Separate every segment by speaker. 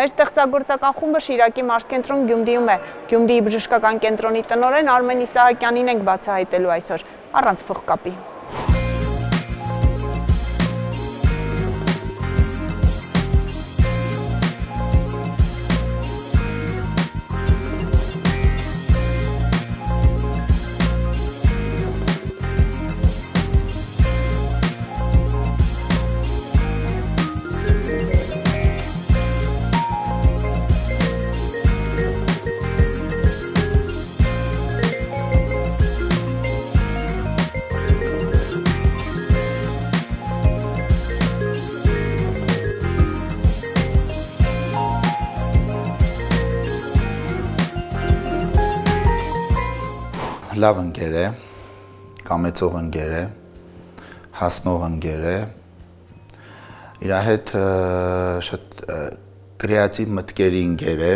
Speaker 1: Մեր ստեղծագործական խումբը Շիրակի մարզկենտրոն Գյումրիում է։ Գյումրիի բժշկական կենտրոնի տնօրեն Արմեն Իսահակյանին ենք բացահայտելու այսօր, առանց փողկապի։
Speaker 2: Լավ ընկեր է, կամեցող ընկեր է, հասնող ընկեր է, իր հետ շատ կրեատիվ մտքերի ընկեր է,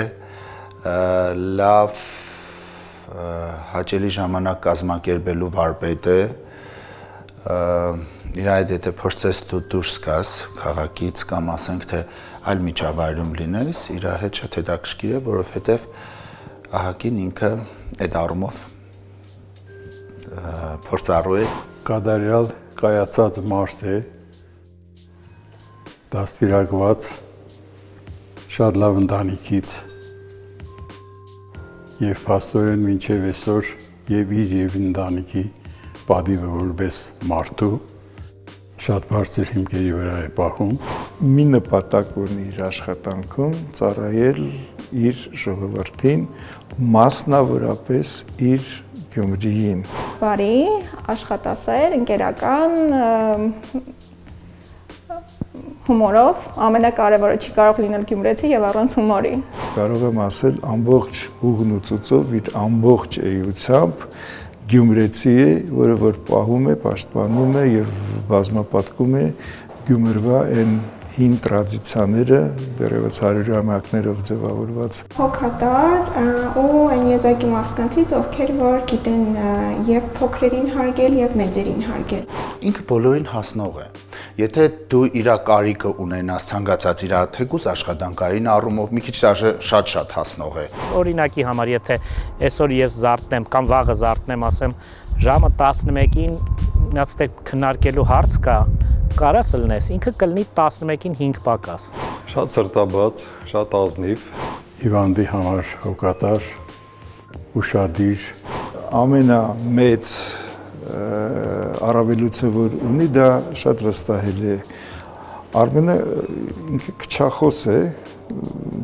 Speaker 2: լավ հաճելի ժամանակ կազմակերպելու վարպետ է, իր հետ եթե փորձես դու դուրս գաս քաղաքից կամ ասենք թե այլ միջավայրում լինես, իր հետ շատ հետաքրքիր է, որովհետև ահագին ինքը այդ առումով փորձառու է,
Speaker 3: կատարյալ կայացած մարդ է, դաստիարակված, շատ լավ ընտանիքից եւ փաստորեն մինչեւ այսօր եւ իր եւ ընտանիքի պատիվը որպես մարդու շատ բարձր հիմքերի վրա է պահում։
Speaker 4: Մի նպատակ ունի իր աշխատանքում ծառայել իր ժողովրդին, մասնավորապես իր Գյումրիին։
Speaker 5: Բարի, աշխատասեր, ընկերական, հումորով, ամենակարևորը չի կարող լինել գյումրեցի եւ առանց հումորի։
Speaker 4: Կարող եմ ասել ամբողջ ուղն ու ծուծով իր ամբողջ էությամբ գյումրեցի է, որը որ պահում է, պաշտպանում է եւ բազմապատկում է Գյումրվա այն հին տրադիցիաները, դեռևս 100-ամյակներով ձևավորված։
Speaker 5: Հոգատար ու այն եզակի մարդկանցից, ովքեր որ գիտեն եւ փոքրերին հարգել եւ մեծերին հարգել։
Speaker 2: Ինքը բոլորին հասնող է։ Եթե դու իր կարիքը ունենաս ցանկացած իր թեկուզ աշխատանքային առումով մի քիչ շատ հասնող է։
Speaker 6: Օրինակի համար, եթե այսօր ես զարթնեմ կամ վաղը զարթնեմ, ասեմ ժամը 11-ին միացտեք քննարկելու հարց կա, կարաս լնես, ինքը կլինի 11-ին 5 պակաս։
Speaker 7: Շատ սրտաբաց, շատ ազնիվ։
Speaker 3: Հիվանդի համար հոգատար, ուշադիր։
Speaker 4: Ամենամեծ առավելությունը որ ունի, դա շատ վստահելի է։ Արմենը ինքը քչախոս է,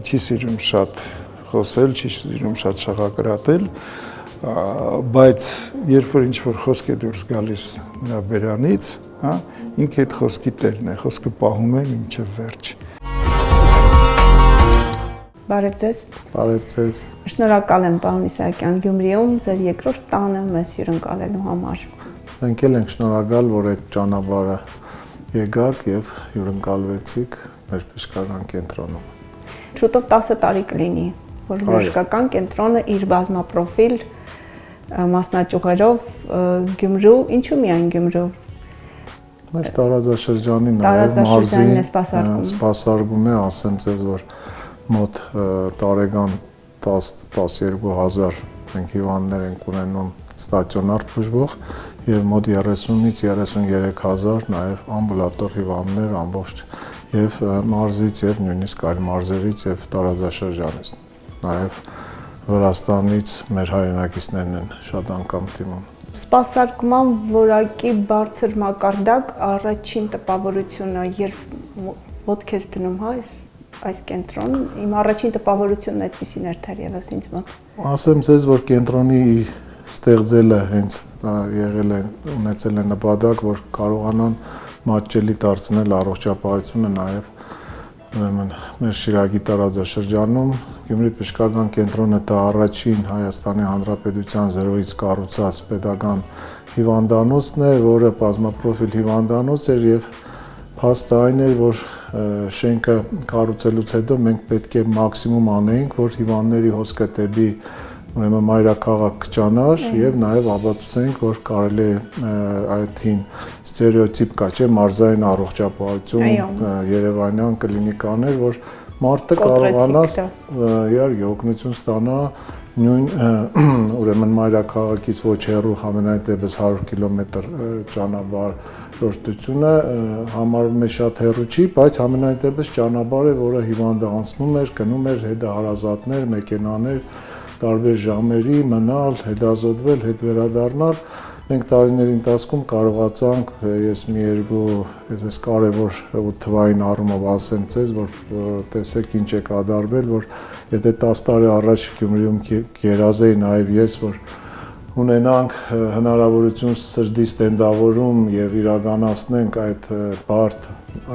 Speaker 4: չի սիրում շատ խոսել, չի սիրում շատ շաղակրատել, բայց երբ որ ինչ-որ խոսք է դուրս գալիս նրա բերանից, հա, ինքը այդ խոսքի տերն է, խոսքը պահում է մինչև վերջ։
Speaker 1: Բարև ձեզ։
Speaker 4: Բարև ձեզ։
Speaker 1: Շնորհակալ եմ պարոն Իսահակյան, Գյումրիում ձեր երկրորդ տանը մեզ հյուրընկալելու համար։
Speaker 4: Մենք էլ ենք շնորհակալ, որ այդ ճանապարհը եկաք եւ հյուրընկալվեցիք մեր բժշկական կենտրոնում։
Speaker 1: Շուտով 10 տարի կլինի, որ բժշկական կենտրոնը իր բազմապրոֆիլ մասնաճյուղերով Գյումրու, ինչու միայն Գյումրու։
Speaker 4: Մեր տարածաշրջանի նաեւ մարզին սպասարկում է, ասեմ ձեզ, որ մոտ տարեկան 10-12000 մենք հիվանդներ ենք ունենում ստացիոնար բուժվող եւ մոտ 30-ից 33000 նաեւ ամբուլատոր հիվանդներ ամբողջ եւ մարզից եւ նույնիսկ այլ մարզերից եւ տարածաշրջանից նաեւ Վրաստանից մեր հայրենակիցներն են շատ անգամ դիմում։
Speaker 1: Սպասարկման որակի բարձր մակարդակ առաջին տպավորությունը երբ ոտք ես դնում, հա, այս կենտրոն, իմ առաջին տպավորությունն այդպիսին էր թերևս ինձ մոտ։
Speaker 4: Ասեմ ձեզ, որ կենտրոնի ստեղծելը հենց եղել է, ունեցել է նպատակ, որ կարողանան մատչելի դարձնել առողջապահությունը նաև մեր Շիրակի տարածաշրջանում։ Գյումրի բժշկական կենտրոնը դա առաջին Հայաստանի Հանրապետության 0-ից կառուցած պետական հիվանդանոցն է, որը բազմապրոֆիլ հիվանդանոց էր եւ փաստը այն էր, որ շենքը կառուցելուց հետո մենք պետք է մաքսիմում անեինք, որ հիվանդների հոսքը դեպի ուրեմն մայրաքաղաք ճանար եւ նաեւ ապացուցենք, որ կարելի է այդ հին ստերեոտիպ կա, չէ, մարզային առողջապահություն, երևանյան կլինիկաներ, որ մարդը կարողանաս իհարկե օգնություն ստանա նույն ուրեմն մայրաքաղաքից ոչ հեռու համենայն դեպս 100 կիլոմետր ճանապարհորդությունը համարվում է շատ հեռու չի, բայց համենայն դեպս ճանապարհ է, որը հիվանդը անցնում էր, գնում էր հետահարազատներ, մեքենաներ, տարբեր ժամերի մնալ, հետազոտվել, հետ վերադառնալ։ Մենք տարիների ընթացքում կարողացանք, ես մի երկու այդպես կարևոր թվային առումով ասեմ ձեզ, որ տեսեք ինչ է կատարվել, որ եթե 10 տարի առաջ Գյումրիում երազեի նաև ես, որ ունենանք հնարավորություն սրտի ստենդավորում եւ իրականացնենք այդ բարդ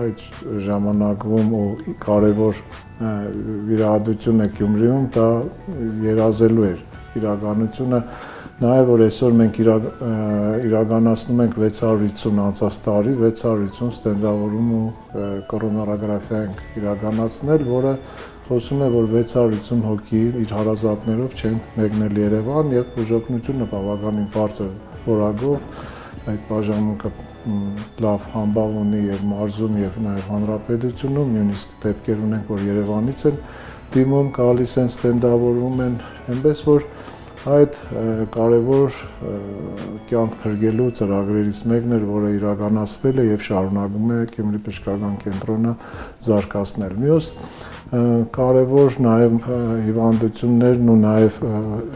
Speaker 4: այդ ժամանակում ու կարևոր վիրահատություն է Գյումրիում, դա երազելու էր իրականությունը։ Նաև որ այսօր մենք իրականացնում ենք 650 անցած տարի 650 ստենդավորում ու կորոնարոգրաֆիա ենք իրականացնել, որը խոսում է, որ 650 հոգի իր հարազատներով չեն մեկնել Երևան եւ բուժօգնությունը բավականին բարձր որակով այդ բաժանմունքը լավ համբավ ունի եւ մարզում եւ նաեւ հանրապետությունում, նույնիսկ դեպքեր ունենք, որ Երևանից են դիմում, գալիս են ստենդավորում են, այնպես որ այդ կարևոր կյանք փրկելու ծրագրերից մեկն էր, որը իրականացվել է եւ շարունակում է Գյումրի բժշկական կենտրոնը զարգացնել։ Մյուս կարևոր նաեւ հիվանդություններն ու նաեւ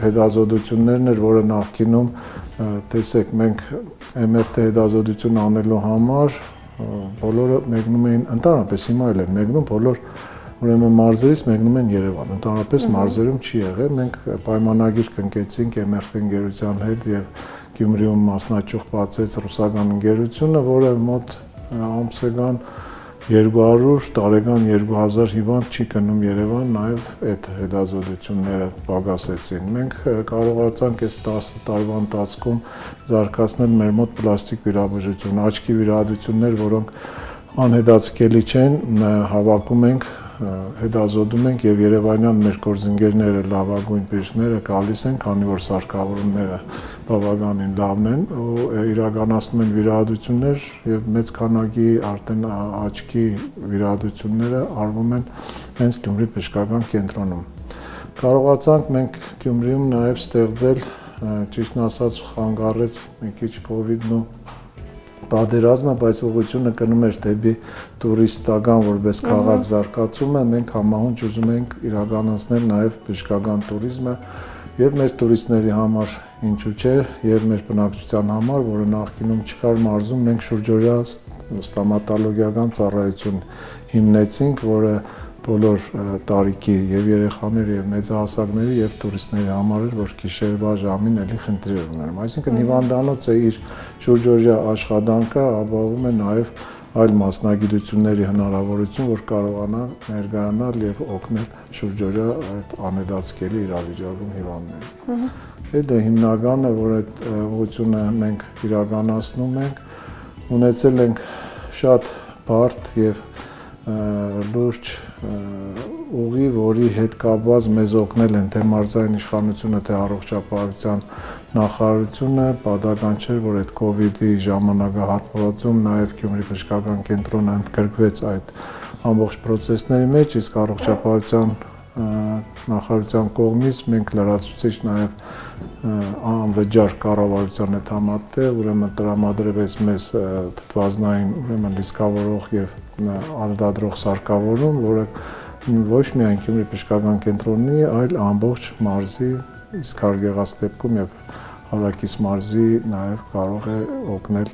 Speaker 4: հետազոտություններն էր, որը նախկինում տեսեք մենք MRT հետազոտություն անելու համար բոլորը մեկնում էին ընդհանրապես հիմա էլ են մեկնում բոլոր ուրեմն մարզերից մեկնում են Երևան, ընդհանրապես մարզերում չի եղել, մենք պայմանագիր կնքեցինք MRT ընկերության հետ եւ Գյումրիում մասնաճյուղ բացեց ռուսական ընկերությունը, որը մոտ ամսական 200 տարեկան 2000 հիվանդ չի գնում Երևան, նաեւ այդ հետազոտությունները պակասեցին։ Մենք կարողացանք այս 10 տարվա ընթացքում զարգացնել մեր մոտ պլաստիկ վիրաբուժություն, աչքի վիրահատություններ, որոնք անհետաձգելի չեն, հավաքում ենք հետազոտում ենք եւ Երևանյան մեր գործընկերները լավագույն բժիշկները գալիս են, քանի որ սարքավորումները բավականին լավն են ու իրականացնում են վիրահատություններ եւ մեծ քանակի արդեն աչքի վիրահատությունները արվում են հենց Գյումրի բժշկական կենտրոնում։ Կարողացանք մենք Գյումրիում նաեւ ստեղծել, ճիշտն ասած, խանգարեց մի քիչ կոവിഡ്ն ու պատերազմը, բայց ուղղությունը գնում էր դեպի տուրիստական որպես քաղաք զարգացումը, մենք համահունչ ուզում ենք իրականացնել նաև բժշկական туриզմը եւ մեր տուրիստների համար, ինչու՞ չէ, եւ մեր բնակչության համար, որը նախկինում չկար մարզում, մենք շուրջօրյա ստոմատոլոգիական ծառայություն հիմնեցինք, որը բոլոր տարիքի եւ երեխաների եւ մեծահասակների եւ տուրիստների համար էր, որ գիշերվա ժամին էլի խնդիրներ ունեն։ Այսինքն հիվանդանոցը իր շուրջօրյա աշխատանքը ապահովում է նաեւ այլ մասնագիտությունների հնարավորություն, որ կարողանա ներկայանալ եւ օգնել շուրջօրյա այդ անհետաձգելի իրավիճակում հիվանդներին։ Դա հիմնականը, որ այդ ուղղությունը մենք իրականացնում ենք, ունեցել ենք շատ բարդ եւ լուրջ ուղի, որի հետ կապված մեզ օգնել են թե մարզային իշխանությունը, թե առողջապահության նախարարությունը, պատահական չէր, որ այդ կոവിഡ്ի ժամանակահատվածում նաև Գյումրի բժշկական կենտրոնը ընդգրկվեց այդ ամբողջ process-ների մեջ, իսկ առողջապահության նախարարության կողմից մենք լրացուցիչ նաև անվճար կառավարության հետ համատեղ, ուրեմն տրամադրվեց մեզ թթվածնային ուրեմն լիցքավորող եւ արտադրող սարքավորում, որը ոչ միայն Գյումրի բժշկական կենտրոնի, այլ ամբողջ մարզի, իսկ հարգեղած դեպքում եւ Հարակից մարզի նաև կարող է օգնել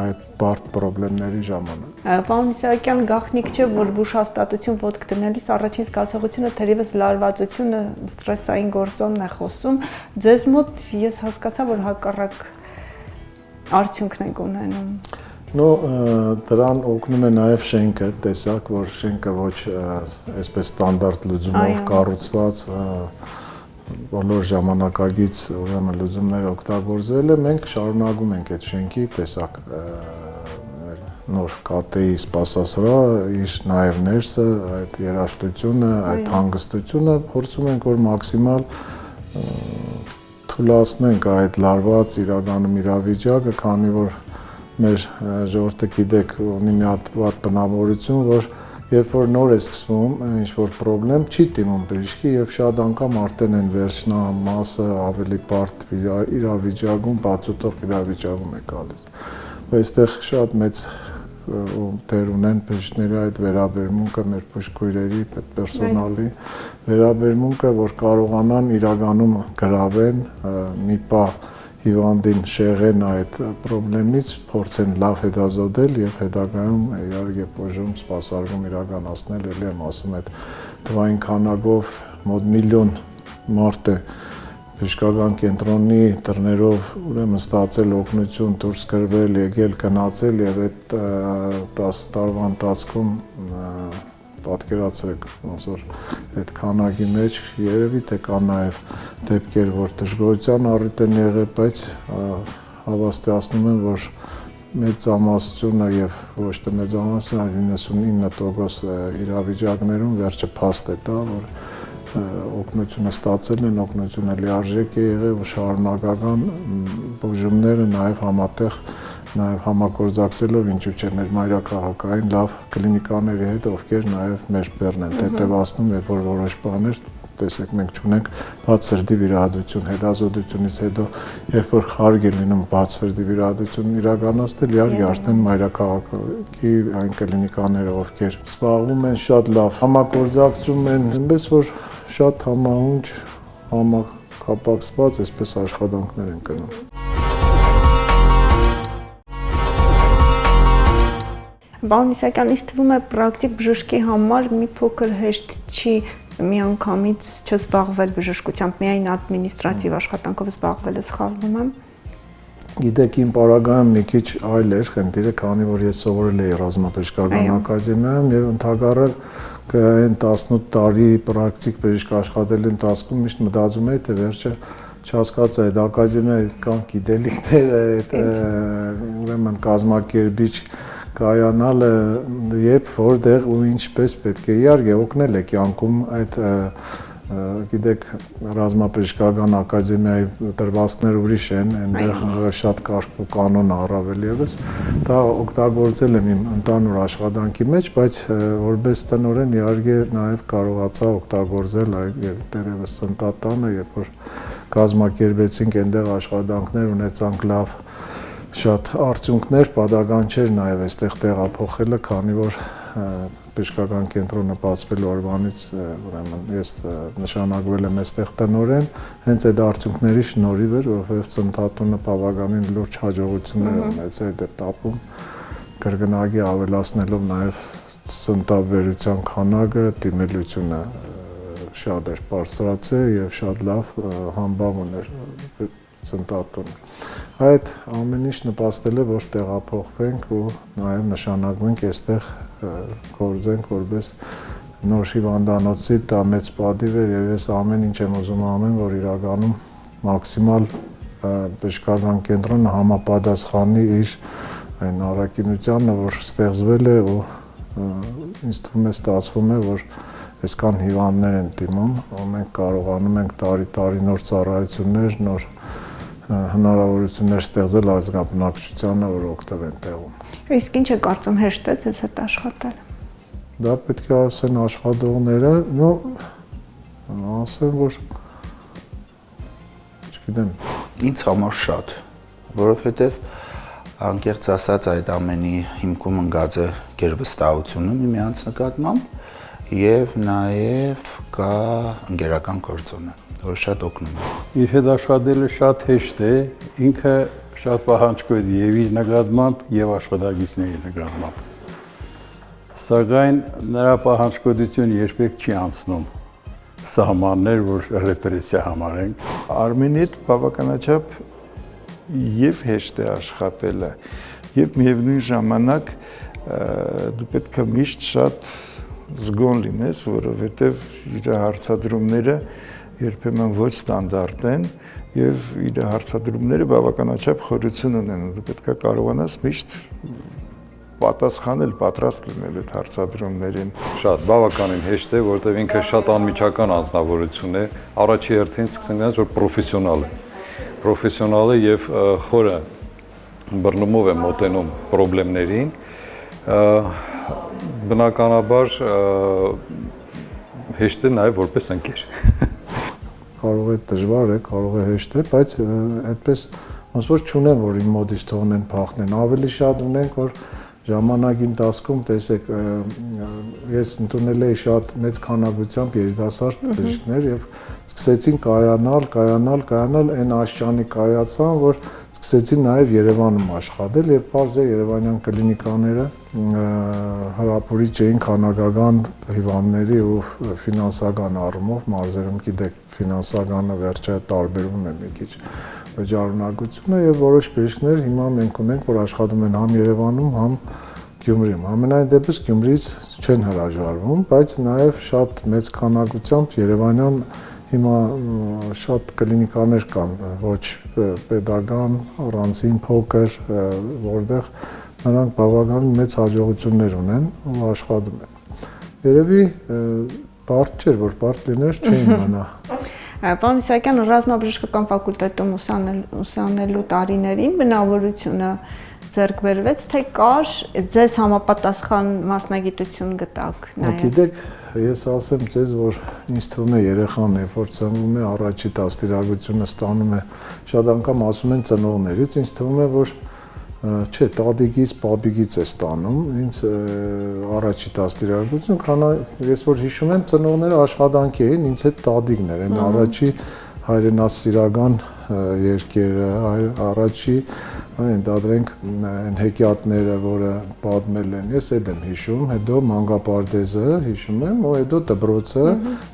Speaker 4: այդ բարդ խնդիրների ժամանակ։
Speaker 1: Պարոն Իսահակյան, գաղտնիք չէ, որ բուժհաստատություն ոտք դնելիս առաջին զգացողությունը թերևս լարվածությունը, ստրեսային գործոնն է խոսում։ Ձեզ մոտ ես հասկացա, որ հակառակ արդյունքն եք ունենում։
Speaker 4: Դրան օգնում է նաև շենքը, տեսակ, որ շենքը ոչ այսպես ստանդարտ լուծումով կառուցված բոլոր ժամանակակից ուրեմն լուծումներ օգտագործվել է, մենք շարունակում ենք այդ շենքի տեսակ նոր կատեի սպասասրահ, իր նաև ներսը, այդ երաժշտությունը, այդ հանգստությունը փորձում ենք, որ մաքսիմալ թույլատնենք այդ լարված իրականում իրավիճակը, քանի որ մեր ժողովուրդը գիտեք ունի մի հատ բնավորություն, որ երբ որ նոր է սկսվում ինչ-որ պրոբլեմ, չի դիմում բժշկի եւ շատ անգամ արդեն են վերջնամասը ավելի բարդ իրավիճակում, բացուտող իրավիճակում է գալիս։ Այստեղ շատ մեծ դեր ունեն բժիշկների այդ վերաբերմունքը, մեր բժշկույրերի, պերսոնալի վերաբերմունքը, որ կարողանան իրականում գրավեն մի պահ հիվանդին շեղեն այդ խնդրից, փորձեն լավ հետազոտել եւ հետագայում իհարկե բուժում, սպասարկում իրականացնել, ելի եմ ասում, այդ թվային քանակով մոտ միլիոն մարդ է բժշկական կենտրոնի դռներով ուրեմն ստացել օգնություն, դուրս գրվել, եկել, գնացել եւ այդ 10 տարվա ընթացքում պատկերացրեք, ոնց որ այդ քանակի մեջ երևի թե կա նաեւ դեպքեր, որ դժգոհության առիթ են եղել, բայց հավաստիացնում եմ, որ մեծամասնությունը եւ ոչ թե մեծամասնությունը 99% իրավիճակներում վերջը փաստ է տա, որ օգնությունը ստացել են, օգնությունը լիարժեք է եղել, որ շարունակական բուժումները նաեւ համատեղ նաև համագործակցելով ինչու՞ չէ մեր մայրաքաղաքային լավ կլինիկաների հետ, ովքեր նաև մեր բեռն են հետևացնում, երբ որ որոշ բաներ, տեսեք, մենք չունենք բաց սրտի վիրահատություն, հետազոտությունից հետո, երբ որ հարկ է լինում բաց սրտի վիրահատություն իրականացնել, իհարկե արդեն մայրաքաղաքի այն կլինիկաները, ովքեր զբաղվում են շատ լավ համագործակցում են, այնպես որ շատ համահունչ, համակապակցված այսպես աշխատանքներ են կնում։
Speaker 1: Պարոն Իսակյան, ինձ թվում է պրակտիկ բժշկի համար մի փոքր հեշտ չի միանգամից չզբաղվել բժշկությամբ, միայն ադմինիստրատիվ աշխատանքով զբաղվել, սխալվում եմ։
Speaker 4: Գիտեք, իմ պարագայում մի քիչ այլ էր խնդիրը, քանի որ ես սովորել էի ռազմաբժշկական ակադեմիայում եւ ընդհանրապես այն 18 տարի պրակտիկ բժշկ աշխատելու ընթացքում միշտ մտածում էի, թե վերջը չհասկացա այդ ակադեմիայի կան գիտելիքները, այդ ուրեմն կազմակերպիչ կայանալը երբ որտեղ ու ինչպես պետք է իհարկե օգնել է կյանքում այդ գիտեք ռազմաբժշկական ակադեմիայի տրվածքները ուրիշ են, այնտեղ շատ կարգ ու կանոն առավել եւս դա օգտագործել եմ իմ ընդհանուր աշխատանքի մեջ, բայց որպես տնօրեն իհարկե նաեւ կարողացա օգտագործել այդ եւ դերևս Սնտատանը, երբ որ կազմակերպեցինք այնտեղ աշխատանքներ ունեցանք լավ շատ արդյունքներ, պատահական չէր նաև այստեղ տեղափոխելը, քանի որ բժշկական կենտրոնը բացվելու օրվանից ուրեմն ես նշանակվել եմ այստեղ տնօրեն, հենց այդ արդյունքների շնորհիվ էր, որովհետև Սնտատունը բավականին լուրջ հաջողություններ ունեցել այդ этаպում, կրկնակի ավելացնելով նաև սնտաբերության քանակը, դիմելությունը շատ էր բարձրացել եւ շատ լավ համբավ ուներ Սնտատունը։ Այդ ամեն ինչ նպաստել է, որ տեղափոխվենք ու նաև նշանակվենք այստեղ գործենք որպես նոր հիվանդանոցի, դա մեծ պատիվ էր եւ ես ամեն ինչ եմ ուզում անեմ, որ իրականում մաքսիմալ բժշկական կենտրոնը համապատասխանի իր այն առաքինությանը, որ ստեղծվել է ու ինձ թվում է ստացվում է, որ այսքան հիվանդներ են դիմում, ու մենք կարողանում ենք տարի նոր ծառայություններ, նոր հնարավորություններ ստեղծել ազգաբնակչությանը, որ օգտվեն տեղում։
Speaker 1: Իսկ ինչ է կարծում հեշտ է ձեզ հետ աշխատել։
Speaker 4: Դա պետք է ասեն աշխատողները, նո ասեմ, որ չգիտեմ,
Speaker 2: ինձ համար շատ, որովհետև անկեղծ ասած այդ ամենի հիմքում ընկած է գերվստահությունը միմյանց նկատմամբ եւ նաեւ կա ընկերական գործոնը, որ շատ օգնում է։
Speaker 3: Իր հետ աշխատելը շատ հեշտ է, ինքը շատ պահանջկոտ եւ իր նկատմամբ եւ աշխատակիցների նկատմամբ։ Սակայն նրա պահանջկոտությունը երբեք չի անցնում սահմաններ, որ ռեպրեսիա համարենք։
Speaker 8: Արմենի հետ բավականաչափ եւ հեշտ է աշխատելը եւ միևնույն ժամանակ դու պետք է միշտ շատ զգոն լինես, որովհետեւ իր հարցադրումները երբեմն ոչ ստանդարտ են եւ իր հարցադրումները բավականաչափ խորություն ունեն, դու պետք է կարողանաս միշտ պատասխանել, պատրաստ լինել այդ հարցադրումներին։
Speaker 7: Շատ բավականին հեշտ է, որովհետև ինքը շատ անմիջական անձնավորություն է, առաջի հերթին սկսենք նրանց, որ պրոֆեսիոնալ է։ Պրոֆեսիոնալ է եւ խորը բռնումով է մոտենում խնդիրներին։ բնականաբար հեշտ է նաև որպես ընկեր։
Speaker 4: Կարող է դժվար է, կարող է հեշտ է, բայց այդպես ոնց որ չունեն, որ իմ մոտից թողնեն փախնեն, ավելի շատ ունենք, որ ժամանակի ընթացքում տեսեք, ես ընդունել էի շատ մեծ քանակությամբ երիտասարդ բժիշկներ եւ սկսեցին կայանալ, այն աշճանի կայացան, որ սկսեցին նաև Երևանում աշխատել եւ բարձ է Երևանյան կլինիկաները հրապուրիչ էին քանակական հիվանդների ու ֆինանսական առումով, մարզերում գիտեք ֆինանսականը վերջը տարբերվում է մի քիչ վճարունակությունը եւ որոշ բժիշկներ հիմա մենք ունենք, որ աշխատում են համ Երևանում, համ Գյումրիում։ Ամենայն դեպս Գյումրիից չեն հրաժարվում, բայց նաև շատ մեծ քանակությամբ Երևանյան հիմա շատ կլինիկաներ կան, ոչ պետական, առանձին փոքր, որտեղ նրանք բավական մեծ հաջողություններ ունեն ու աշխատում են։ Երևի բարդ չէր, որ բարդ լիներ չէին մնա։
Speaker 1: Պարոն Իսահակյան, ռազմաբժշկական ֆակուլտետում ուսանելու տարիներին բնավորությունը ձեռք բերվեց, թե կար ձեզ համապատասխան մասնագիտություն գտաք նաև։
Speaker 4: Գիտեք, ես ասեմ ձեզ, որ ինձ թվում է երեխան երբ որ ծնվում է, առաջի դաստիարակությունը ստանում է, շատ անգամ ասում են ծնողներից, ինձ թվում է, որ չէ, տատիկից, պապիկից է ստանում, ինձ առաջի դաստիարակություն, քանի ես որ հիշում եմ, ծնողները աշխատանքի էին, ինձ հետ տատիկն էր, այն առաջի հայրենասիրական երկերը, առաջի ընդդադրենք այն հեքիաթները, որը պատմել են, ես այդ եմ հիշում, հետո մանկապարտեզը հիշում եմ, ու հետո դպրոցը,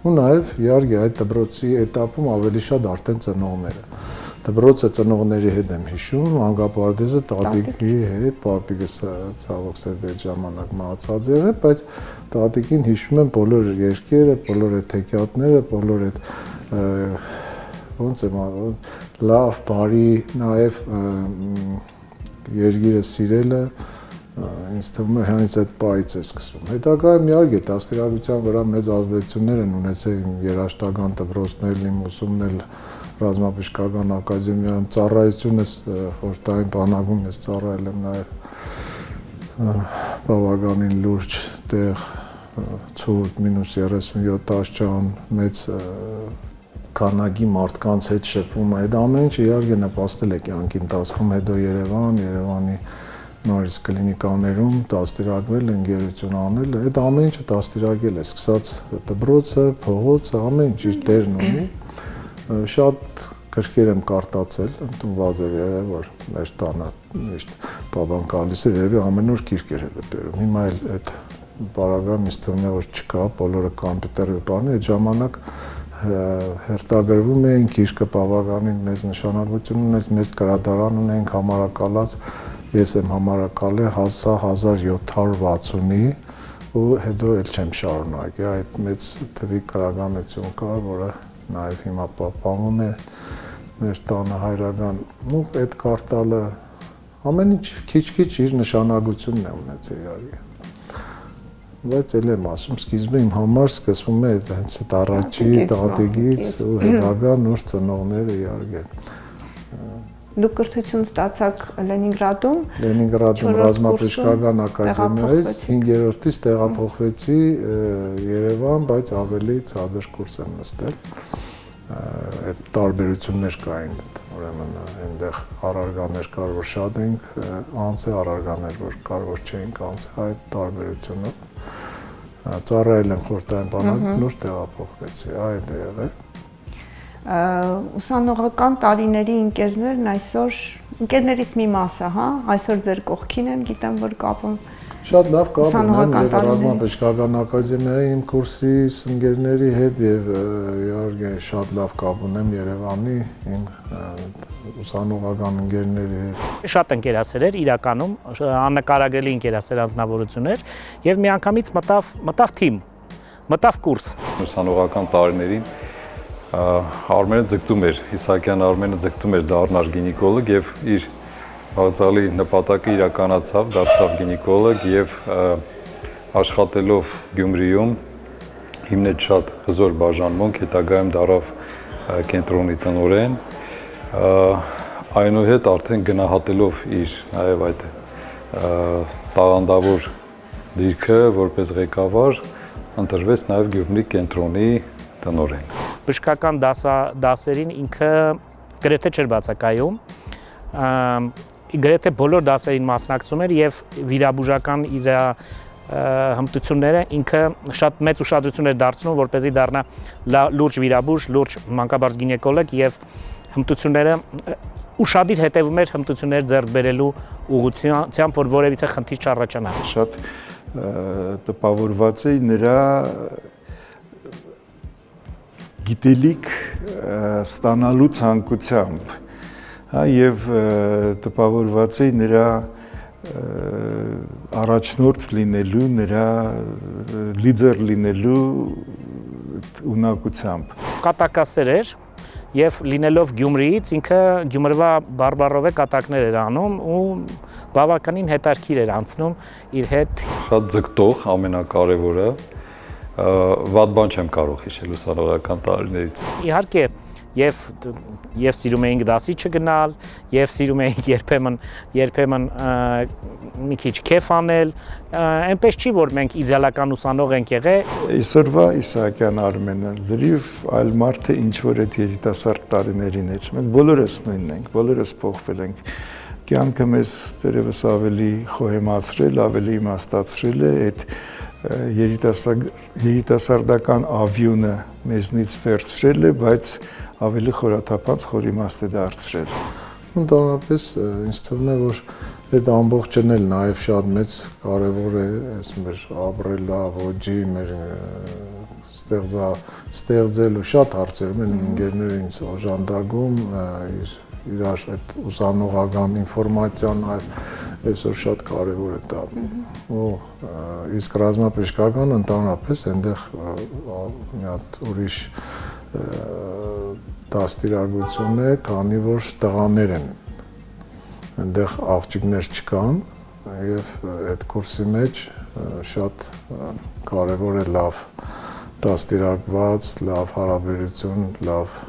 Speaker 4: ու նաև իհարկե այդ դպրոցի էտապում ավելի շատ արդեն ծնողները։ Դպրոցը ծնողների հետ եմ հիշում, մանկապարտեզը տատիկի հետ, պապիկս ցավոք սերտ այդ ժամանակ մահացած եղել, բայց տատիկին հիշում եմ բոլոր երկերը, բոլոր այդ հեքիաթները, բոլոր այդ ոնց եմ լավ, բարի, նաև երգիրը սիրելը ինձ թվում է հենց այդ պայից է սկսվում։ Հետագայում իհարկե դաստիարակության վրա մեծ ազդեցություններ են ունեցել իմ երաժշտական դպրոցներն, իմ ուսումն էլ ռազմաբժշկական ակադեմիայում, ծառայությունս խորհրդային բանակում ես ծառայել եմ նաև բավականին լուրջ տեղ, ցուրտ -37 տաշճան, մեծ քանակի մարդկանց հետ շփվում, այդ ամեն ինչը իհարկե նպաստել է կյանքի ընթացքում, հետո Երևանի նորից կլինիկաներում դաստիարակվել, ընկերություն անել, այդ ամեն ինչը դաստիարակել է, սկսած դպրոցը, փողոցը, ամեն ինչ իր դերն ունի, շատ գրքեր եմ կարդացել, ընդունված էր եղել, որ մեր տանը միշտ բաբան գալիս էր, երևի ամեն օր գիրք էր հետ բերում, հիմա էլ այդ բարակամ ինձ թվում է, որ չկա, բոլորը կոմպյուտերով բան, այդ ժամանակ հերթագրվում էին գիրքը բավականին մեծ նշանակություն ունեց, մեծ գրադարան ունենք համարակալած, ես եմ համարակալել 1760-ի ու հետո էլ չեմ շարունակել, այդ մեծ թվի գրականություն կար, որը նաև հիմա պահպանվում է մեր տանը հայրական, ու այդ կարդալը ամեն ինչ քիչ-քիչ իր նշանակությունն է ունեցել իհարկե։ Բայց էլ եմ ասում, սկիզբը իմ համար սկսվում է հենց այդ առաջի տատիկից ու հետագա նոր ծնողները իհարկե։
Speaker 1: Դուք կրթություն ստացաք Լենինգրադում։
Speaker 4: Լենինգրադում ռազմաբժշկական ակադեմիայից 5-րդից տեղափոխվեցի Երևան, բայց ավելի ցածր կուրս եմ նստել։ Այդ տարբերություններ կային, ուրեմն այնտեղ առարգաներ կար, որ շատ էինք անցել, առարգաներ, որ կար, որ չէինք անցել, այդ տարբերությունը ծառայել եմ խորհրդային բանակում, նոր տեղափոխվեցի, այդ է եղել։
Speaker 1: Ուսանողական տարիների ընկերներն այսօր, ընկերներից մի մասը, հա, այսօր ձեր կողքին են, գիտեմ, որ կապում։
Speaker 4: Շատ լավ կապ ունեմ եւ ռազմաբժշկական ակադեմիայի իմ կուրսի ընկերների հետ եւ իհարկե շատ լավ կապ ունեմ Երևանի իմ ուսանողական ընկերների հետ։
Speaker 6: Շատ ընկերասեր իրականում, աննկարագրելի ընկերասեր անձնավորություններ եւ միանգամից մտավ թիմ, մտավ կուրս։
Speaker 7: Ուսանողական տարիներին Արմենը ձգտում էր, Իսահակյան Արմենը ձգտում էր դառնալ գինեկոլոգ եւ իր բացալի նպատակը իրականացավ, դարձավ գինեկոլոգ եւ աշխատելով Գյումրիում հիմնեց շատ հզոր բաժանմունք, հետագայում դառավ կենտրոնի տնօրեն, այնուհետ արդեն գնահատելով իր նաեւ այդ տաղանդավոր դիրքը որպես ղեկավար ընտրվեց նաև Գյումրի կենտրոնի տնօրեն։
Speaker 6: Բժշկական դասերին ինքը գրեթե չէր բացակայում, գրեթե բոլոր դասերին մասնակցում էր եւ վիրաբուժական իր հմտությունները ինքը շատ մեծ ուշադրություն էր դարձնում, որպեսզի դառնա լուրջ վիրաբույժ, լուրջ մանկաբարձ գինեկոլոգ եւ հմտությունները ուշադիր հետևում էր հմտություններ ձեռք բերելու ուղղությամբ, որ որևիցե խնդիր չառաջանա։
Speaker 8: Շատ տպավորված էի նրա գիտելիք ստանալու ցանկությամբ, հա, եւ տպավորված էի նրա առաջնորդ լինելու, նրա լիդեր լինելու ունակությամբ։
Speaker 6: Կատակասեր էր եւ լինելով Գյումրիից ինքը Գյումրվա բարբառով կատակներ էր անում ու բավականին հետաքրքիր էր անցնում իր հետ։
Speaker 7: Շատ ձգտող, ամենակարևորը, վատ բան չեմ կարող հիշել ուսանողական տարիներից։
Speaker 6: Իհարկե եւ սիրում էինք դասի չգնալ, եւ սիրում էինք երբեմն մի քիչ քեֆ անել, այնպես չի որ մենք իդեալական ուսանող ենք եղել։
Speaker 8: Այսօրվա Իսահակյան Արմենը լրիվ այլ մարդ է, ինչ որ այդ երիտասարդ տարիներին էր։ Մենք բոլորս նույնն ենք, բոլորս փոխվել ենք։ Կյանքը մեզ դերևս ավելի խոհեմացրել, ավելի իմաստացրել է այդ երիտասարդական ավյունը մեզնից վերցրել է, բայց ավելի խորաթափանց խորիմաստ է դարձրել։
Speaker 4: Ընդհանրապես ինձ թվում է, որ այդ ամբողջն էլ նաև շատ մեծ կարևոր է այս մեր ապրելա ոճի, մեր ստեղծելու շատ հարցերում են ընկերները ինձ օժանդակում, իրար այդ ուսանողական ինֆորմացիան այսօր շատ կարևոր է դա։ Ու իսկ ռազմաբժշկական ընդհանրապես այնտեղ մի հատ ուրիշ դաստիարակություն է, քանի որ տղաներ են, այնտեղ աղջիկներ չկան եւ այդ կուրսի մեջ շատ կարևոր է լավ դաստիարակված, լավ հարաբերություն, լավ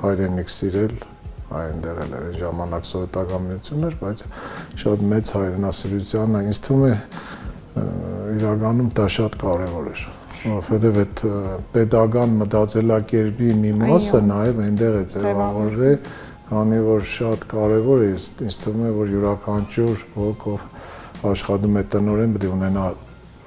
Speaker 4: հայրենիք սիրել, այնտեղ էլ էր ժամանակ սովետական միություններ, բայց շատ մեծ հայրենասիրության է, ինձ թվում է իրականում դա շատ կարևոր էր, որովհետև այդ պետական մտածելակերպի մի մասը նաև այնտեղ է ձևավորվել, քանի որ շատ կարևոր է, ինձ թվում է, որ յուրաքանչյուր ոք, ով աշխատում է տնօրեն, պետք է ունենա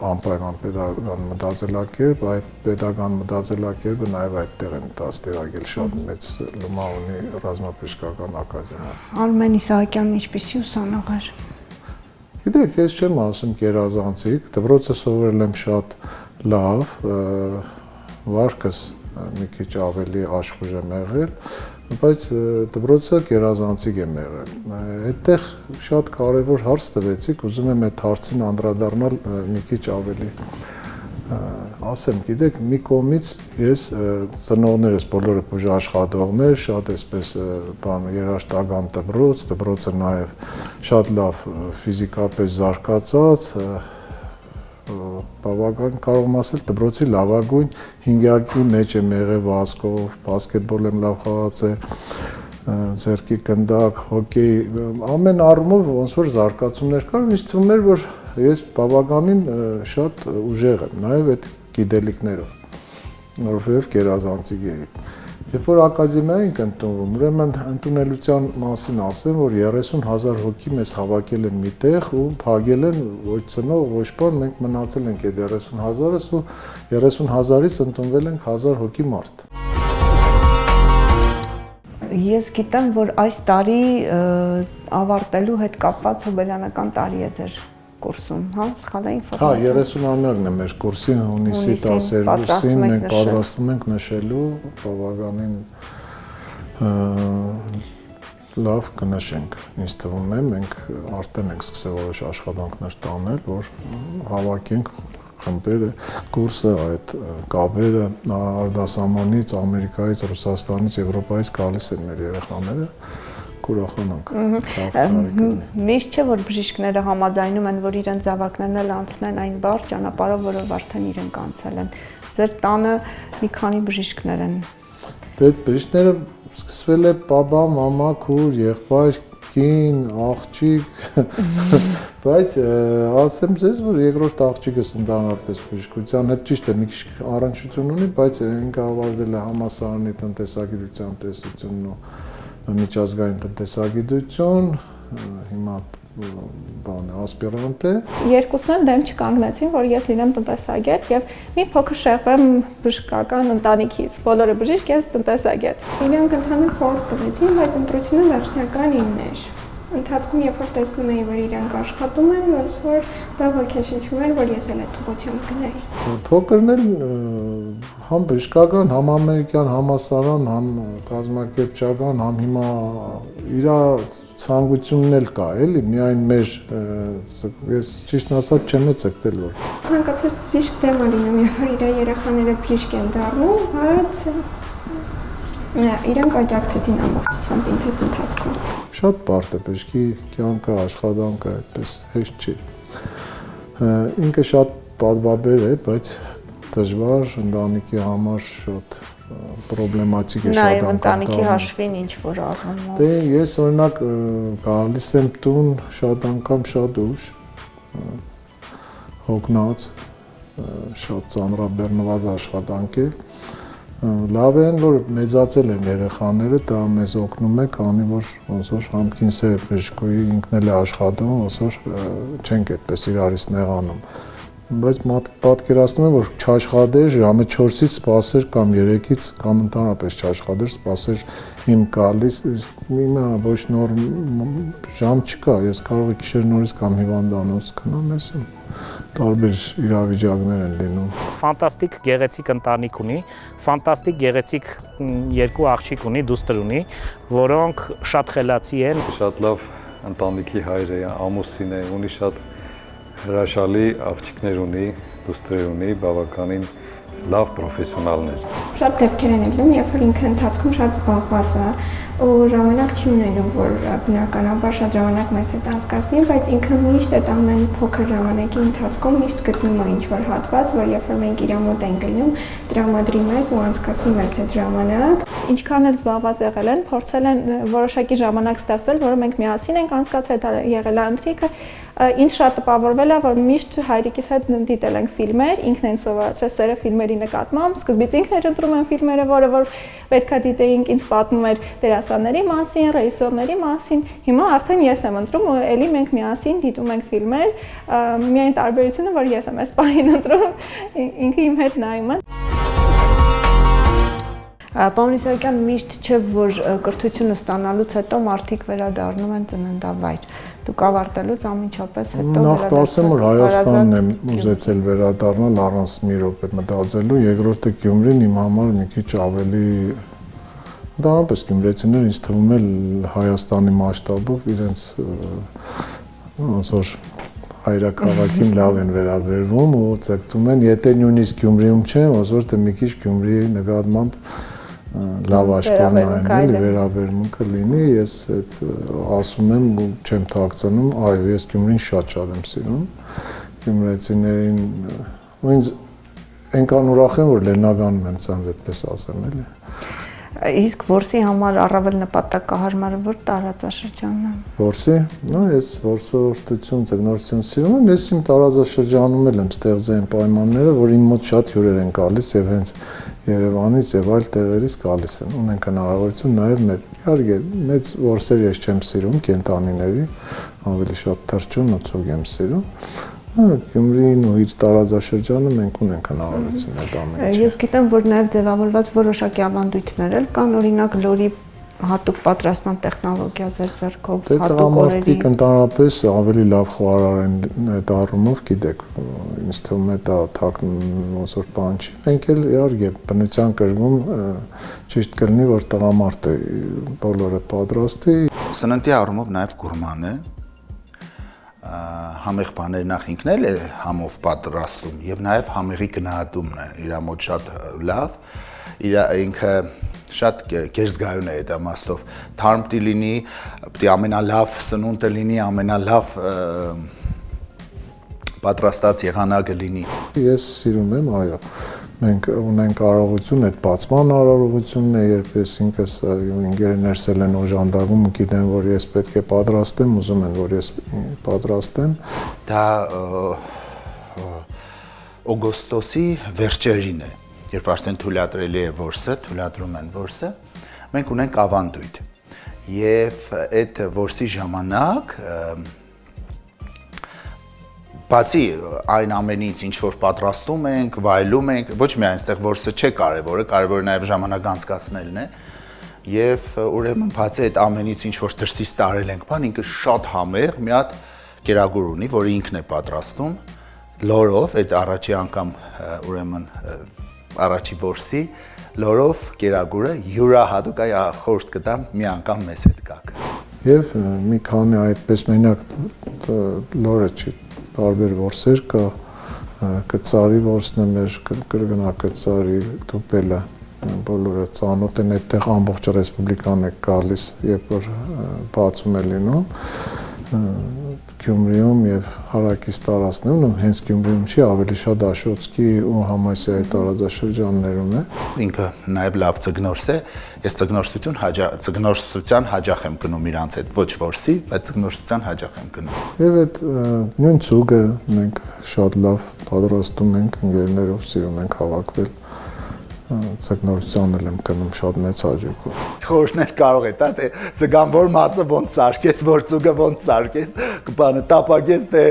Speaker 4: անպայման պետական մտածելակերպ, այդ պետական մտածելակերպը նաև այդտեղ են դաստիարակել, շատ մեծ լումա ունի ռազմաբժշկական ակադեմիան։
Speaker 1: Արմեն Իսահակյանն ինչպիսի ուսանող էր։
Speaker 4: Գիտեք, ես չեմ ասում կերազանցիկ, դպրոցը սովորել եմ շատ լավ, վարկս մի քիչ ավելի աշխույժ եմ եղել, բայց դպրոցը կերազանցիկ եմ եղել։ Այդտեղ շատ կարևոր հարց տվեցիք, ուզում եմ այդ հարցին անդրադառնալ մի քիչ ավելի ասեմ, գիտեք, մի կողմից ես ծնողներս բոլորը բուժաշխատողներ, շատ այսպես բան երաժշտական դպրոցը նաև շատ լավ ֆիզիկապես զարգացած, բավական կարող եմ ասել դպրոցի լավագույն հինգյակի մեջ եմ եղել Վասկով, բասկետբոլ եմ լավ խաղացել, ձեռքի գնդակ, հոկեյ, ամեն առումով ոնց որ զարգացումներ կար, ինձ թվում էր, որ ես բավականին շատ ուժեղ եմ, նաև այդ գիտելիքներով, որովհետև կերազանցիկ էի։ Երբ որ ակադեմիա ենք ընդունվում, ուրեմն ընդունելության մասին ասեմ, որ 30,000 հոգի մեզ հավաքել են միտեղ ու փակել են ոչ ծնող, ոչ բան, մենք մնացել ենք այդ 30,000-ից ու 30,000-ից ընդունվել ենք 1000 հոգի մարդ։
Speaker 1: Ես գիտեմ, որ այս տարի ավարտելու հետ կապված հոբելյանական տարի է ձեր կուրսում, հա, սխալ է ինֆորմացիա։
Speaker 4: Հա, 30-ամյակն է մեր կուրսի հունիսի 10-ին մենք պատրաստում ենք նշելու, բավականին լավ կնշենք, ինձ թվում է, մենք արդեն ենք սկսել որոշ աշխատանքներ տանել, որ հավաքենք խմբերը, կուրսը, այդ կապերը արտասահմանից, Ամերիկայից, Ռուսաստանից, Եվրոպայից գալիս են մեր երեխաները, կուրախանանք։
Speaker 1: Միշտ չէ, որ բժիշկները համաձայնում են, որ իրենց զավակներն էլ անցնեն այն բարձ ճանապարհով, որով արդեն իրենք անցել են։ Ձեր տանը մի քանի բժիշկներ են։
Speaker 4: Այդ բժիշկները սկսվել է պապա, մամա, քուր, եղբայր, կին, աղջիկ, բայց ասեմ ձեզ, որ երկրորդ աղջիկս ընդհանրապես բժշկության հետ ճիշտ է, մի քիչ առնչություն ունի, բայց ինքը ավարտել է համալսարանի տնտեսագիտության տեսությունն ու միջազգային տնտեսագիտություն, հիմա բան է, ասպիրանտ է։
Speaker 5: Երկուսն էլ դեմ չկանգնեցին, որ ես լինեմ տնտեսագետ եւ մի փոքր շեղվեմ բժշկական ընտանիքից։ Բոլորը բժիշկ, ես տնտեսագետ։ Իրանք ընդհանուր խորհուրդ տվեցին, բայց ընտրությունը վերջնական ինքն էր։ Ընթացքում երբ որ տեսնում էի, որ իրանք աշխատում են, ոնց որ դա ոգեշնչում էր, որ ես էլ այդ ուղղությամբ գնայի։
Speaker 4: Փոքրն էլ համ բժշկական, համ ամերիկյան համալսարան, համ կազմակերպչական, համ հիմա իր ցանկությունն էլ կա, էլի, միայն մեր ես ճիշտ ասած չեմ ցկտել որ։
Speaker 5: Ցանկացած բժիշկ դեմ է լինում, երբ որ իր երեխաները բժիշկ են դառնում, բայց իրանք աջակցեցին ամբողջությամբ ինձ այդ ընթացքում։
Speaker 4: Շատ բարդ է, բժշկի կյանքը, աշխատանքը այդպես հեշտ չի։ Ինքը շատ պատվաբեր է, բայց դժվար ընտանիքի համար շատ պրոբլեմատիկ է շատ անգամ։
Speaker 1: Նաև ընտանիքի հաշվին ինչ որ առնում։
Speaker 4: Դե ես օրինակ գալիս եմ տուն շատ անգամ շատ ուշ, հոգնած, շատ ծանրաբեռնված աշխատանք է։ Լավ են, որ մեծացել են երեխաները, դա մեզ օգնում է, քանի որ ոնց որ համքին սեր բժշկուի ինքն էլ է աշխատում, ոնց որ չենք այդպես իրարից նեղանում։ Բայց պատկերացնում եմ, որ չաշխատեր ժամը 4-ից սպասեր կամ 3-ից կամ ընդհանրապես չաշխատեր, սպասեր իմ գալիս, հիմա ոչ նոր ժամ չկա, ես կարող եմ գիշեր նորից կամ հիվանդանոց գնամ, ես տարբեր իրավիճակներ են լինում։
Speaker 6: Ֆանտաստիկ գեղեցիկ ընտանիք ունի, ֆանտաստիկ գեղեցիկ երկու աղջիկ ունի, դուստր ունի, որոնք շատ խելացի են։
Speaker 7: Շատ լավ ընտանիքի հայր է, ամուսին է, ունի շատ հրաշալի աղջիկներ ունի, դուստր ունի, բավականին լավ պրոֆեսիոնալներ։
Speaker 5: Շատ դեպքեր են ելնում, երբ որ ինքը ընթացքում շատ զբաղված է, ու ժամանակ չի ունենում, որ բնականաբար շատ ժամանակ մեզ հետ անցկացնի, բայց ինքը միշտ այդ ամեն փոքր ժամանակի ընթացքում միշտ գտնում է ինչ-որ հատված, որ երբ որ մենք իր մոտ ենք գնում, տրամադրի մեզ ու անցկացնի մեզ հետ ժամանակ։ Ինչքան էլ զբաղված եղել են, փորձել են որոշակի ժամանակ ստեղծել, որը մենք միասին ենք անցկացրել, եղել է ընթրիքը։ Ինձ շատ տպավորվել է, որ միշտ հայրիկիս հետ դիտել ենք ֆիլմեր, ինքն են սովորացրել սերը ֆիլմերի նկատմամբ, սկզբից ինքն էր ընտրում են ֆիլմերը, որը որ պետքա դիտեինք, ինձ պատմում էր դերասանների մասին, ռեժիսորների մասին, հիմա արդեն ես եմ ընտրում ու էլի մենք միասին դիտում ենք ֆիլմեր, միայն տարբերությունը, որ ես եմ այս պահին ընտրում, ինքը իմ հետ նայում է։
Speaker 1: Պարոն Իսահակյան, միշտ չէ, որ կրթությունը ստանալուց հետո մարդիկ վերադառնում են ծննդավայր։ Դուք ավարտելուց անմիջապես հետո
Speaker 4: նախ ասեմ, որ Հայաստանն եմ ուզեցել վերադառնալ առանց մի րոպե մտածելու, երկրորդը Գյումրին իմ համար մի քիչ ավելի ընդհանրապես գյումրեցիներ ինձ թվում է Հայաստանի մասշտաբով իրենց ոնց որ հայրաքաղաքին լավ են վերաբերվում ու ցկտում են, եթե նույնիսկ Գյումրիում չեն, ոնց որ դե մի քիչ Գյումրիի նկատմամբ լավ աշխարհն այն վերաբերմունքը լինի, ես այդ ասում եմ ու չեմ թաքցնում, այո, ես Գյումրին շատ եմ սիրում, գյումրեցիներին ու ինձ այնքան ուրախ եմ, որ Լեննագանում եմ ծնվել, այդպես ասեմ, էլի։
Speaker 1: Իսկ որսի համար առավել նպատակահարմարը որ տարածաշրջանն է։
Speaker 4: Որսի, ես որսորդություն, ձկնորսություն սիրում եմ, ես իմ տարածաշրջանում եմ ստեղծել այն պայմանները, որ իմ մոտ շատ հյուրեր են գալիս եւ հենց Երևանից եւ այլ տեղերից գալիս են։ Ունենք հնարավորություն նաեւ մեր իհարկե մեծ որսեր ես չեմ սիրում, կենտանիների, ավելի շատ թռչուն ու ցուգ եմ սիրում։ Գյումրին ու իր տարածաշրջանը մենք ունենք հնարավորություն այդ ամենը։
Speaker 1: Ես գիտեմ, որ նաև ձևավորված որոշակի ավանդույթներ էլ կան, օրինակ լորի հատուկ պատրաստման տեխնոլոգիա ձեր ձեռքով, հատուկ օրերի։
Speaker 4: Ընդհանրապես ավելի լավ խոհարար են այդ առումով, գիտեք, ինձ թվում է դա թակ ոնց որ բան չի։ Մենք էլ իհարկե բնության կրվում ճիշտ կլինի, որ տղամարդ է բոլորը պատրաստի։
Speaker 2: Սննդի առումով նաև գուրման է։ Համեղ բաներ նախ ինքն էլ է համով պատրաստում եւ նաեւ համեղի գնահատումն է իր մոտ շատ լավ, ինքը շատ կերզգայուն է այդ իմաստով, թարմ պիտի լինի, պիտի ամենալավ սնունդը լինի, ամենալավ պատրաստած եղանակը լինի։
Speaker 4: Ես սիրում եմ, այո, մենք ունենք կարողություն, այդ բացման արարողությունն է, երբ ես ինքս ինգերներս են օժանդակում, գիտեմ, որ ես պետք է պատրաստեմ, ուզում են, որ ես պատրաստեմ։
Speaker 2: Դա օգոստոսի վերջերին է, երբ արդեն թույլատրելի է որսը, թույլատրում են որսը, մենք ունենք ավանդույթ։ Եվ այդ որսի ժամանակ բացի այն ամենից, ինչ որ պատրաստում ենք, վայելում ենք, ոչ միայն այստեղ որսը չէ կարևորը, կարևորը նաև ժամանակ անցկացնելն է։ Եվ ուրեմն բացի այդ ամենից, ինչ որ դրսից տարել ենք, բան ինքը շատ համեղ մի հատ կերագուր ունի, որը ինքն է պատրաստում լորով, այդ առաջի անգամ ուրեմն առաջի որսի լորով կերագուրը յուրահատուկ այ խորհուրդ կտամ մի անգամ մեզ հետ գաք։
Speaker 4: Եվ մի քանի այդպես մենակ լորը չի տարբեր որսեր կա, կծարի որսն է մեր կրկնակծարի դուպելը, բոլորը ծանոթ են, այդտեղ ամբողջ ռեսպուբլիկան է գալիս, երբ որ բացում է լինում, Գյումրիում եւ հարակից տարածքներում, հենց Գյումրիում չի, ավելի շատ Աշոտսկի ու Համասիայի տարածաշրջաններում է։
Speaker 2: Ինքը նաև լավ ծգնորս է, ես ծգնորսության հաճախ եմ գնում իրանց հետ, ոչ որսի, բայց ծգնորսության հաճախ եմ գնում։
Speaker 4: Եվ այդ նույն ցուգը մենք շատ լավ պատրաստում ենք, ընկերներով սիրում ենք հավաքվել, ծգնորսության եմ գնում շատ մեծ հաճույքով։
Speaker 2: Խորհուրդներ կարող է տա, թե ծգան որ մասը ոնց սարքես, որ ցուգը ոնց սարքես, կբանը տապակես, թե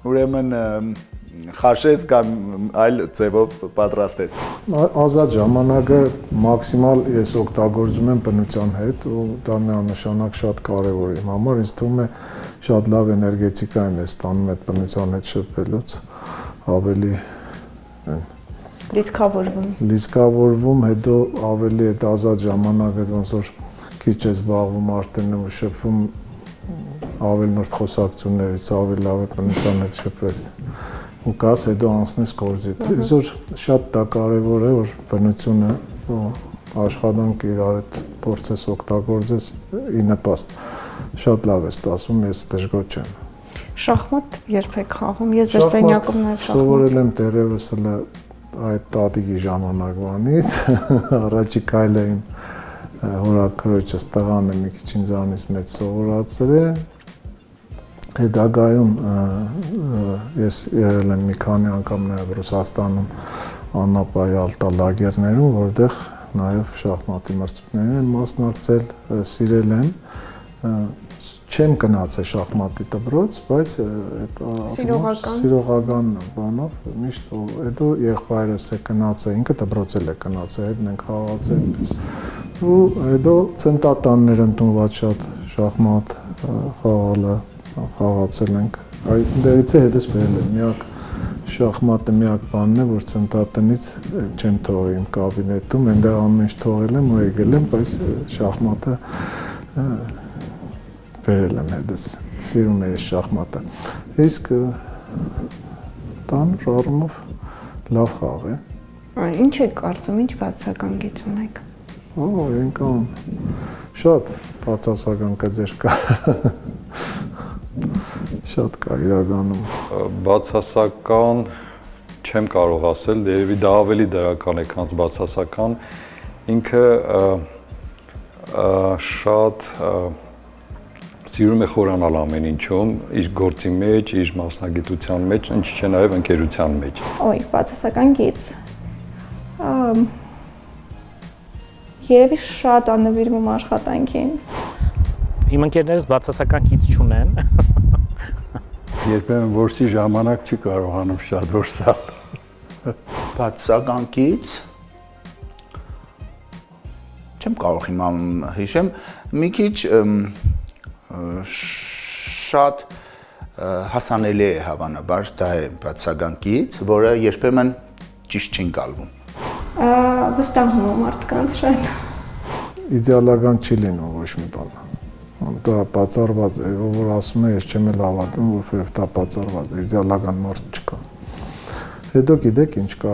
Speaker 2: ուրեմն խաշես կամ այլ ձևով պատրաստես։
Speaker 4: Ազատ ժամանակը մաքսիմալ ես օգտագործում եմ բնության հետ ու դա միանշանակ շատ կարևոր է իմ համար, ինձ թվում է շատ լավ էներգետիկա եմ ես ստանում այդ բնության հետ շփվելուց, ավելի լիցքավորվում, հետո ավելի այդ ազատ ժամանակը ոնց որ քիչ ես զբաղվում արդեն ու շփվում ավելի նոր խոսակցություններից, ավելի լավ է բնության հետ շփվես ու կաս հետո անցնես գործիդ։ Այսօր շատ դա կարևոր է, որ բնությունը ու աշխատանքը իրար հետ փորձես օգտագործես ի նպաստ։ Շատ լավ է ստացվում, ես դժգոհ չեմ։
Speaker 1: Շախմատ երբեք խաղում, ես ձեր սենյակում նաև շախմատ։
Speaker 4: Սովորել եմ դեռևս հələ այդ տատիկի ժամանակվանից, առաջի քայլը իմ հորաքրոջս տղան է մի քիչ ինձանից մեծ սովորացել է։ Հետագայում ես եղել եմ մի քանի անգամ նաև Ռուսաստանում անապայի ալտալագերներում, որտեղ նաև շախմատի մրցույթներին եմ մասնակցել, սիրել եմ, չեմ գնացել շախմատի դպրոց, բայց այդ սիրողական բանով միշտ հետո եղբայրս է գնացել, ինքը դպրոցել է գնացել, հետն ենք խաղացել այնպես։ Ու հետո ցենտատաններ ընդունված շատ շախմատ խաղացել ենք։ Այդտեղից է հետս բերել եմ միակ շախմատը միակ բանն է, որ ցենտատնից չեմ թողել իմ կաբինետում, այնտեղ ամեն ինչ թողել եմ ու եկել եմ, բայց շախմատը բերել եմ հետս, սիրում եմ շախմատը։ Իսկ տան առումով լավ խաղ է։
Speaker 1: Ինչ եք կարծում, ինչ բացական գիծ ունեք։
Speaker 4: Ենքան շատ բացասական գծեր կա։ Շատ կա իրականում։
Speaker 7: Բացասական չեմ կարող ասել, երևի դա ավելի դրական է, քան բացասական։ Ինքը շատ սիրում է խորանալ ամեն ինչում, իր գործի մեջ, իր մասնագիտության մեջ, ինչ չէ նաև ընկերության մեջ։
Speaker 5: Ոյ, բացասական գիծ։ Երևի շատ աննվիրվում աշխատանքին։
Speaker 6: Իմ ընկերներս բացասական գիծ չունեն։
Speaker 3: Երբեմն որսի ժամանակ չի կարողանում շատ որսալ։
Speaker 2: Բացասական գիծ չեմ կարող հիմա հիշեմ, մի քիչ շատ հասանելի է հավանաբար, դա է բացասական գիծ, որը երբեմն ճիշտ չի ընկալվում։
Speaker 5: Վստահում եմ մարդկանց շատ։
Speaker 4: Իդեալական չի լինում ոչ մի բան։ Դա բացառված է, որ ասում է, ես չեմ էլ հավատում, որովհետև դա բացառված է, իդեալական մարդ չկա։ Հետո գիտեք ինչ կա,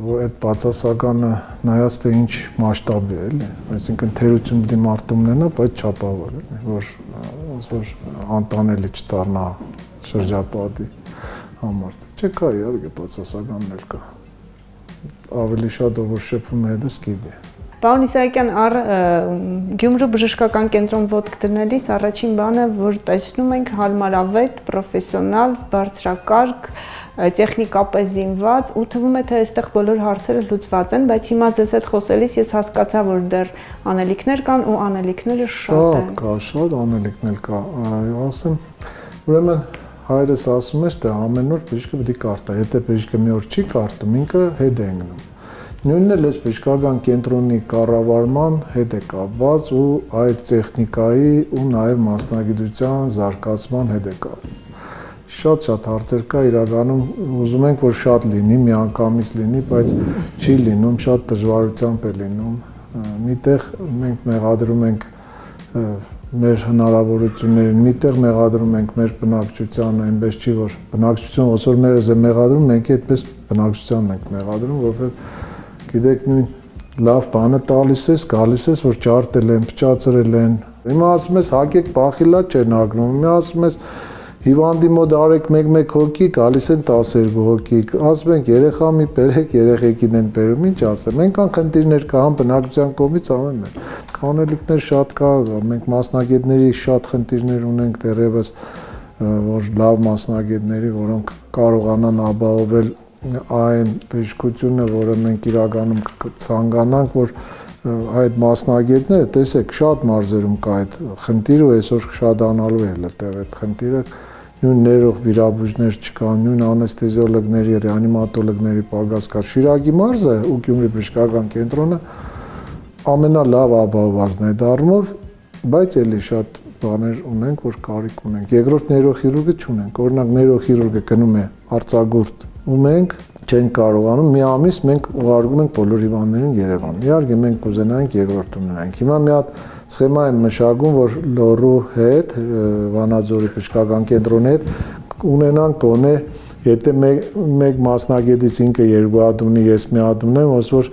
Speaker 4: որ այդ բացասականը նայած թե ինչ մասշտաբի է, էլի, այսինքն թերություն պետք է մարդը ունենա, բայց չափավոր է, որ անտանելի չդառնա շրջապատի համար։ Չէ՞ կա իհարկե բացասականն էլ կա։ ավելի շատ ով որ շփում է հետս գիտի։
Speaker 1: Պարոն Իսահակյան, Գյումրու բժշկական կենտրոն ոտք դնելիս առաջին բանը, որ տեսնում ենք հարմարավետ, պրոֆեսիոնալ, բարձրակարգ, տեխնիկապես զինված, ու թվում է թե այստեղ բոլոր հարցերը լուծված են, բայց հիմա ձեզ հետ խոսելիս ես հասկացա, որ դեռ անելիքներ կան ու անելիքները շատ են։
Speaker 4: Շատ անելիքներ կա, ասեմ, ուրեմն հայրս ասում էր, թե ամեն օր բժիշկը պետք է կարտա, եթե բժիշկը մի օր չի կարտում, ինքը հետ է ընկնում։ Նույնն էլ էս բժշկական կենտրոնի կառավարման հետ է կապված ու այդ տեխնիկայի ու նաև մասնագիտության զարգացման հետ է կապված։ Շատ հարցեր կա, իրականում ուզում ենք, որ շատ լինի, միանգամից լինի, բայց չի լինում, շատ դժվարությամբ է լինում։ Միտեղ մենք մեղադրում ենք մեր հնարավորություններին, միտեղ մեղադրում ենք մեր բնակչությանը, այնպես չի, որ բնակչությունը ոնց որ մերս է մեղադրում, մենք այդպես բնակչությանն ենք մեղադրում, որովհետև գիտեք նույն լավ բանը տալիս ես, գալիս ես, որ ջարդել են, փճացրել են։ Հիմա ասում ես հակեք բախիլա չեն ագնում, հիմա ասում ես հիվանդի մոտ արեք 1-1 հոգի, գալիս են 12 հոգի, ասում ենք երեխա մի բերեք, երեխեքին են բերում, ինչ ասեմ, այնքան խնդիրներ կա, համ բնակչության կողմից ամեն մեն, անելիքներ շատ կա, մենք մասնագետների շատ խնդիրներ ունենք դեռևս, որ լավ մասնագետների, որոնք կարողանան ապահովել այն բժշկությունը, որը մենք իրականում ցանկանանք, որ այդ մասնագետները, տեսեք, շատ մարզերում կա այդ խնդիրը, այսօր շատանալու է այդտեղ այդ խնդիրը, նույն ներող վիրաբույժներ չկան, նույն անեստեզիոլոգների, ռեանիմատոլոգների պակաս կա։ Շիրակի մարզը ու Գյումրի բժշկական կենտրոնը ամենալավ ապահովվածն է այդ առումով, բայց էլի շատ բաներ ունենք, որ կարիք ունենք։ Երկրորդ ներոխիրուրգը չունենք։ Օրինակ ներոխիրուրգը գնում է արձակուրդ ու մենք չենք կարողանում մի ամիս մենք ուղարկում ենք բոլոր հիվանդներին Երևան։ Իհարկե մենք կուզենայինք երկրորդ ունենանք։ Հիմա մի հատ սխեմա եմ մշակում, որ Լոռու հետ, Վանաձորի բժշկական կենտրոնի հետ ունենանք գոնե, եթե մեկ մասնագետից ինքը 2 հատ ունի, ես մի հատ ունեմ, ոնց որ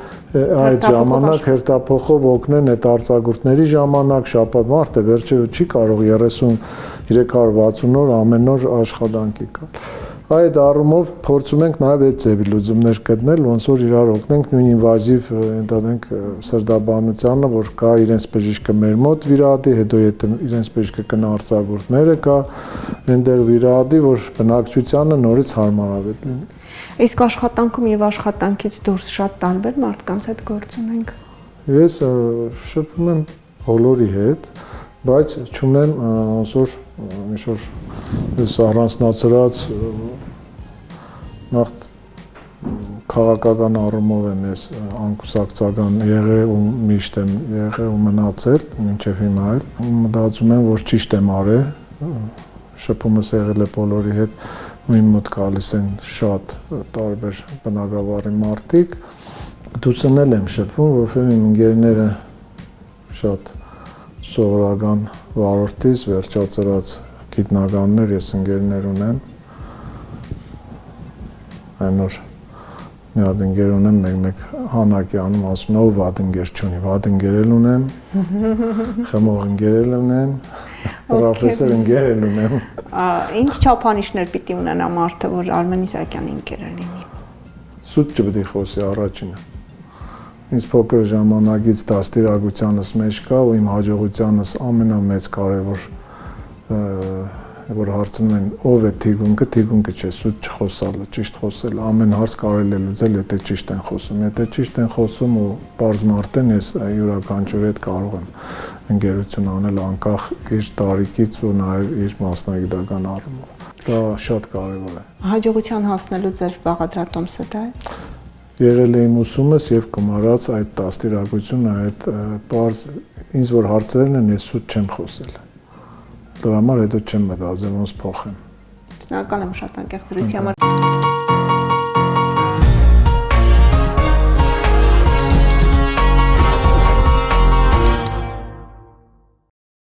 Speaker 4: այդ ժամանակ հերթափոխով օգնեն այդ արձակուրդների ժամանակ, շաբաթ մարդը վերջը չի կարող 30-360 օր ամեն օր աշխատանքի գալ։ Այդ առումով փորձում ենք նաև այդ ձևի լուծումներ գտնել, ոնց որ իրար օգնենք նույն ինվազիվ ընդդենք սրտաբանությանը, որ կա իրենց բժիշկը մեր մոտ վիրահատի, հետո եթե իրենց բժիշկը կնա արձակուրդները կա, այնտեղ վիրահատի, որ բնակչությանը նորից հարմարավետ լինի։
Speaker 1: Իսկ աշխատանքում եւ աշխատանքից դուրս շատ տարբեր մարդկանց հետ գործ ունենք։
Speaker 4: Ես շփվում եմ բոլորի հետ, բայց չունեմ ոնց որ ինչ-որ ես առանձնացրած նախ քաղաքական առումով եմ ես անկուսակցական եղել ու միշտ եմ եղել ու մնացել մինչև հիմա էլ մտածում եմ որ ճիշտ եմ արել շփումս եղել է բոլորի հետ ու իմ մոտ գալիս են շատ տարբեր բնակավարի մարդիկ դուսնել եմ շփվում որովհետև իմ ընկերները շատ սովորական վարորդից վերջացրած գիտնականներ ես ընկերներ ունեմ այն որ մի հատ ընկեր ունեմ մեկ հանակի անում ասում է ով վատ ընկեր չունի վատ ընկերել ունեմ խմող ընկերել ունեմ պրոֆեսոր ընկերել ունեմ
Speaker 1: ինչ չափանիշներ պիտի ունենա մարդը որ Արմեն Իսահակյանի ընկերը լինի
Speaker 4: սուտ չպետք է խոսի առաջինը ինձ փոքր ժամանակից դաստիարակությանս մեջ կա ու իմ հաջողությանս ամենամեծ կարևոր որ հարցնում են ով է թիկունքը չէ սուտ չխոսալը ճիշտ խոսելը ամեն հարց կարելի է լուծել եթե ճիշտ են խոսում ու բարձ մարդ են ես յուրաքանչյուրի հետ կարող եմ ընկերություն անել անկախ իր տարիքից ու նաև իր մասնագիտական առումով դա շատ կարևոր է
Speaker 1: հաջողության հասնելու ձեր բաղադրատոմսը դա է
Speaker 4: եղել է իմ ուսումս եւ կմարած այդ դաստիարակությունը այդ բարձ ինձ որ հարցերն են ես սուտ չեմ խոսել դրա համար հետո չեմ մտածել ոնց փոխեմ
Speaker 1: շնորհակալ եմ շատ անկեղծ զրույցի համար